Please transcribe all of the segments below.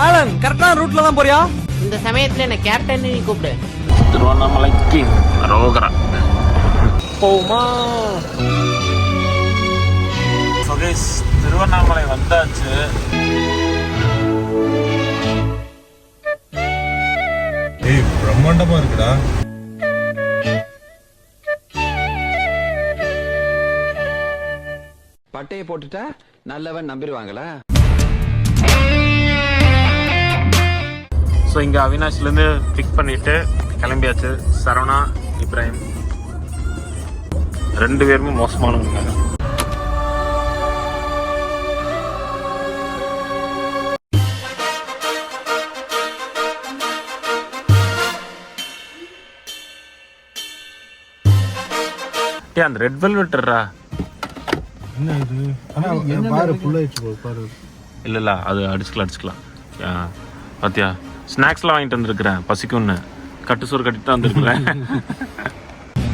Alan கரெக்டான ரூட்ல தான் போறியா? இந்த சமயத்துல என்ன கேப்டன் நீ கூப்பிடு. திருவண்ணாமலைக்கு ரோகரா போமா. சுகேஷ் திருவண்ணாமலை வந்தாச்சு. ஏய் பிரம்மாண்டமா இருக்குடா. பட்டையை போட்டுட்டா நல்லவன் நம்பிடுவாங்களா? ஸோ இங்கே அவினாஷ்லேருந்து பிக் பண்ணிட்டு கிளம்பியாச்சு. சரவணா, இப்ராஹிம் 2 பேருமே மோசமானவங்க. அந்த ரெட் வெல்வெட்டரா என்ன இது? ஆனா பாரு ஃபுல் ஆயிடுச்சு பாரு. இல்ல அது அடிச்சுக்கலாம். பாத்தியா ஸ்நாக்ஸ்லாம் வாங்கிட்டு வந்திருக்கிறேன், பசிக்கும்னு கட்டு சோறு கட்டிட்டு வந்திருக்கிறேன்.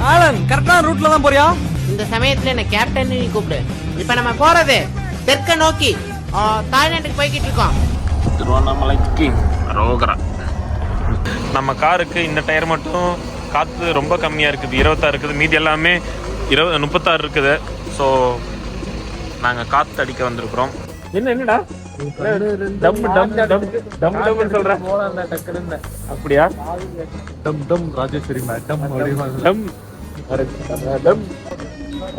ஆலன் கரெக்டான ரூட்ல தான் போறியா? இந்த சமயத்துல என்ன கேப்டன் நீ கூப்பிடு. இப்ப நம்ம போறது தெற்க நோக்கி தாய்லாந்துக்கு போய்கிட்டு இருக்கோம். திருவண்ணாமலைக்கு ரோகரா. நம்ம காருக்கு இந்த டயர் மட்டும் காற்று ரொம்ப கம்மியாக இருக்குது, 26 இருக்குது. மீதி எல்லாமே 36 இருக்குது. ஸோ நாங்கள் காற்று அடிக்க வந்திருக்கிறோம். என்னடா சொல்றேன் அப்படியா? டம் ராஜேஸ்வரி மேடம்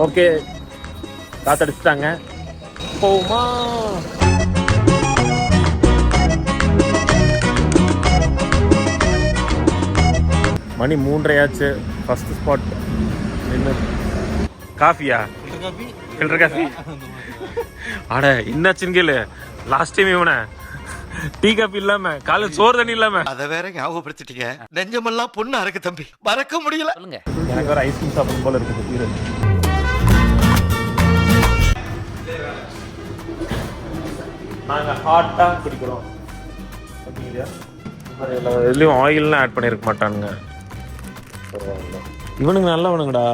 ஓகே, காத்தடிச்சிட்டாங்க. போமா. மணி 3:30 ஃபர்ஸ்ட் ஸ்பாட். என்ன காஃபியா? Filter coffee. அட என்னாச்சுன்னு கேளு. லாஸ்ட் டைம் இவனை டீ காஃபி இல்லாம காலையில் சோறு தண்ணி இல்லாம அதை வேற ஞாபகப்படுத்திட்டீங்க. நெஞ்சமெல்லாம் பொண்ணு அறக்கு தம்பி, மறக்க முடியல. சொல்லுங்க. எனக்கு வேற ஐஸ்கிரீம் சாப்பிடும் போல இருக்குது. நாங்க ஹாட்டா குடிக்கிறோம். இதுலயும் ஆயில்லாம் ஆட் பண்ணிருக்க மாட்டானுங்க. இவனுங்க நல்லவனுங்கடா.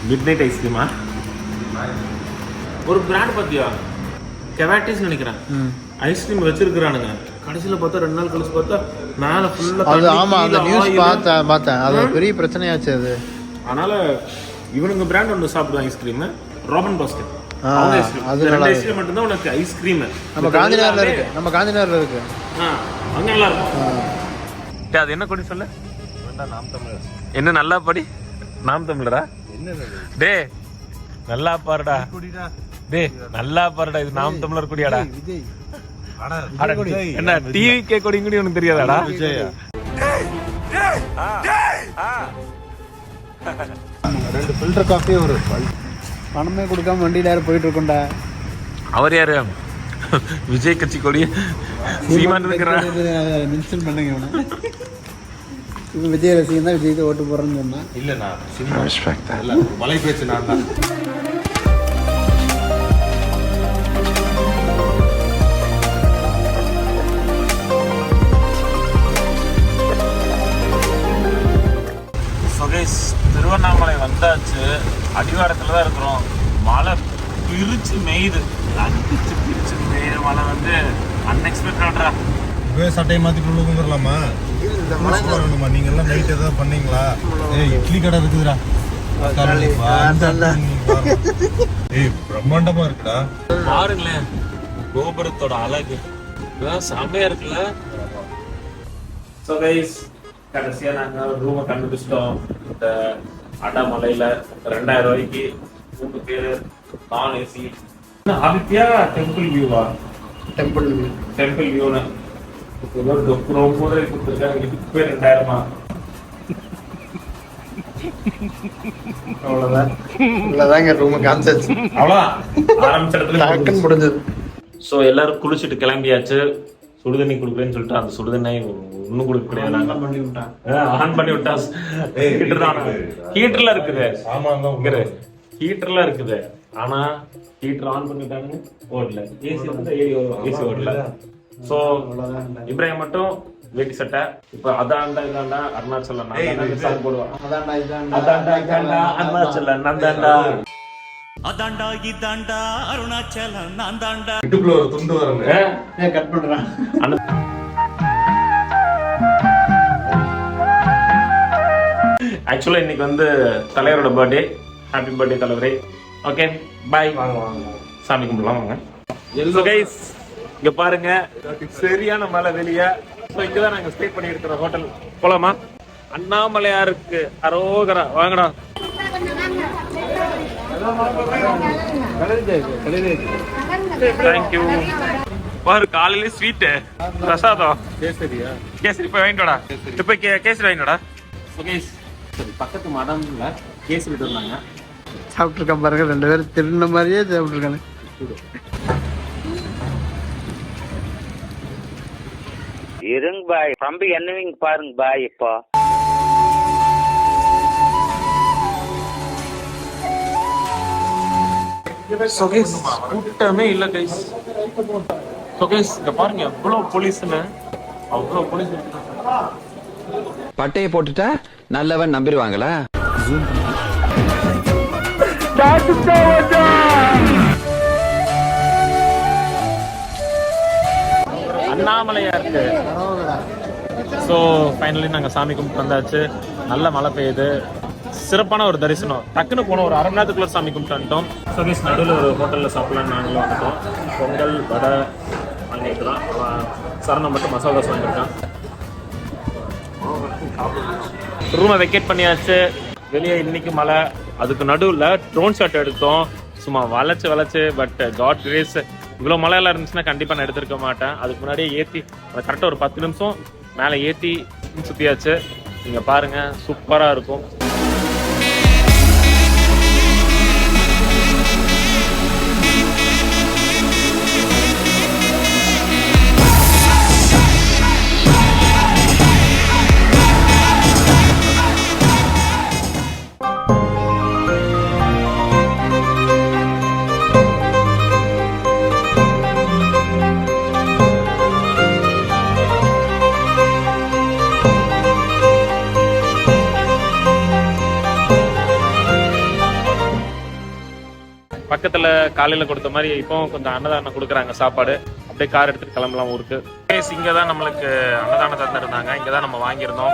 Mid night ஐஸ்கிரீமா? ஒரு பிராண்ட் பார்த்தியா? கெவாட்டிஸ் நினைக்கிறேன். ஐஸ்கிரீம் வச்சிருக்கிறானுங்க. கடைசியில் பார்த்தா 2 நாள் கழிச்சு பார்த்தா மேலே ஃபுல்லாக அது. ஆமாம், அந்த நியூஸ் பார்த்தேன். அது பெரிய பிரச்சனையாச்சு அது. அதனால இவனுங்க பிராண்ட் ஒன்று சாப்பிடுவாங்க ஐஸ்கிரீம், ராபன் பாஸ்கெட். அது ஐஸ்கிரீம் மட்டும்தான் உனக்கு ஐஸ்கிரீம். நம்ம காந்திநகர்ல இருக்கு. அங்கே நல்லா இருக்கும். அது என்ன கொடி சொல்ல? நாம் தமிழர். என்ன நல்லா படி? நாம் தமிழரா? டே நல்லா பாருடா. டே நல்லா பாருடா. இது நாம் தமிழர் கொடியாடா. என்ன டிவி கே கொடி கூட உனக்கு தெரியாதாடா? ரெண்டு ஃபில்டர் காஃபி ஒரு பணமே கொடுக்காம வண்டியில யாரும் போயிட்டு இருக்கோம்டா. அவர் யாரு? விஜய் கட்சி கொடி சீமான் இருக்கிறார். மென்ஷன் பண்ணுங்க இவனை. விஜய் ரசிகன் தான் விஜய்க்கு ஓட்டு போடுறேன்னு சொன்னா. இல்லண்ணா சினிமா மலை பேச்சு நான் தான். சுகேஷ் திருவண்ணாமலை வந்தாச்சு. அடிவாரத்தில் தான் இருக்கிறோம். மழை பிரிச்சு மேயுது. அடிச்சு பிரிச்சு மேயுது மழை. வந்து அன்எக்ஸ்பெக்டடா. சட்டையை மாத்திட்டு உள்ள வந்துடலாமா? வேணுமா? நீங்க எல்லாம் நைட் ஏதாவது பண்ணீங்களா? இட்லி கடை இருக்குதுடா. ஏய் பிரம்மாண்டமா இருக்குடா. பாருங்களேன் கோபுரத்தோட அழகு செம்மையா இருக்குல்ல. ஸோ கைஸ், கடைசியா நாங்க ரூமை கண்டுபிடிச்சிட்டோம். இந்த அடாமலையில 2000 ரூபாய்க்கு 3 பேர், நான் ஏசி. ஆதித்யா டெம்பிள் வியூவா? டெம்பிள் வியூன்னு ரொம்ப கொடுத்துருக்காங்க. இதுக்கு பேர் 2000. அவ்வளவுதான் ரூம் கான்செப்ட். அவ்வளோதான் ஆரம்பிச்ச இடத்துல முடிஞ்சது. ஸோ எல்லாரும் குளிச்சுட்டு கிளம்பியாச்சு. சுடுதண்ணி கொடுக்குறேன்னு சொல்லிட்டு அந்த சுடுதண்ணி ஒன்னும் கொடுக்க கிடையாது. ஆன் பண்ணி விட்டா ஹீட்டர்ல இருக்குது. ஹீட்டர்ல இருக்குது. ஆனா ஹீட்டர் ஆன் பண்ணிட்டாங்க ஓடல. ஏசி வந்து ஏசி ஓடல. ஸோ இப்ராஹிம் மட்டும் வேட்டி சட்டை. இப்ப அதாண்டா இதாண்டா அருணாச்சலம் போடுவான். அருணாச்சலம் நந்தாண்டா. அதாண்டா இதாண்டா அருணாச்சலம் நான் தாண்டா. வீட்டுக்குள்ள ஒரு துண்டு வருங்க. கட் பண்றான். ஆக்சுவலா இன்னைக்கு வந்து தலைவரோட பர்த்டே. ஹாப்பி பர்த்டே தலைவரே. Okay bye. வாங்க வாங்க சாமி கும்பிடலாம் வாங்க. So guys, இங்க பாருங்க சரியான மழை வெளியே. ஸோ இங்கே தான் நாங்கள் ஸ்டே பண்ணி இருக்கிற ஹோட்டல். போலாமா? அண்ணாமலையாருக்கு அரோகரா. வாங்கடா. தேங்க்யூ. பாரு காலையில ஸ்வீட்டு பிரசாதம். கேசரியா? கேசரி போய் வாங்கிட்டோடா. இப்போ கேசரி வாங்கிட்டோடா. சரி பக்கத்து மடம்ல கேசரி தந்தாங்க. சாப்பிட்டுருக்கான் பாருங்க, 2 பேரும் திருந்த மாதிரியே சாப்பிட்டுருக்காங்க. இருங்க பாய், தம்பி என்னவீங்க பாருங்க பாய். இப்போ கூட்டமே இல்ல கைஸ். இங்க பாருங்க எவ்வளவு போலீஸ்னு. அவ்வளவு போலீஸ். பட்டையை போட்டுட்டா நல்லவன் நம்பிடுவாங்களா? அண்ணாமலையாருக்கு. ஸோ ஃபைனலி நாங்கள் சாமி கும்பிட்டு வந்தாச்சு. நல்ல மழை பெய்யுது. சிறப்பான ஒரு தரிசனம். டக்குன்னு போனோம், ஒரு அரை மணி நேரத்துக்குள்ள சாமி கும்பிட்டு வந்துட்டோம். ஸோ கேஸ் நடுவில் ஒரு ஹோட்டலில் சாப்பிடலான்னு நாங்களும் வந்துட்டோம். பொங்கல் வடை வாங்கிக்கலாம். சரணம் மட்டும் மசாலா தோசை வாங்கியிருக்கான். ரூமை வெக்கேட் பண்ணியாச்சு. வெளியே இன்னைக்கு மழை. அதுக்கு நடுவில் ட்ரோன் ஷாட் எடுத்தோம். சும்மா வளைச்சு பட் காட் கிரேஸ். இவ்வளோ மழையெல்லாம் இருந்துச்சுன்னா கண்டிப்பாக நான் எடுத்திருக்க மாட்டேன். அதுக்கு முன்னாடியே ஏற்றி அதை கரெக்டாக ஒரு 10 நிமிஷம் மேலே ஏற்றி சுற்றியாச்சு. நீங்கள் பாருங்கள் சூப்பராக இருக்கும். பக்கத்துல காலையில கொடுத்த மாதிரி இப்போ கொஞ்சம் அன்னதானம் கொடுக்குறாங்க சாப்பாடு. அப்படியே கார் எடுத்துட்டு கிளம்பலாம் ஊருக்கு. இங்க தான் நம்மளுக்கு அன்னதானம் தந்துருந்தாங்க. இங்க தான் நம்ம வாங்கியிருந்தோம்.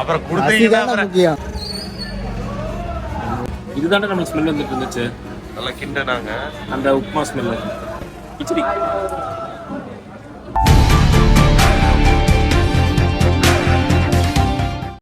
அப்புறம் கொடுத்தீங்கன்னா இதுதானே நம்மளுக்கு ஸ்மெல் வந்துட்டு இருந்துச்சு. நல்லா கிண்டனாங்க அந்த உப்புமா ஸ்மெல். கிச்சடி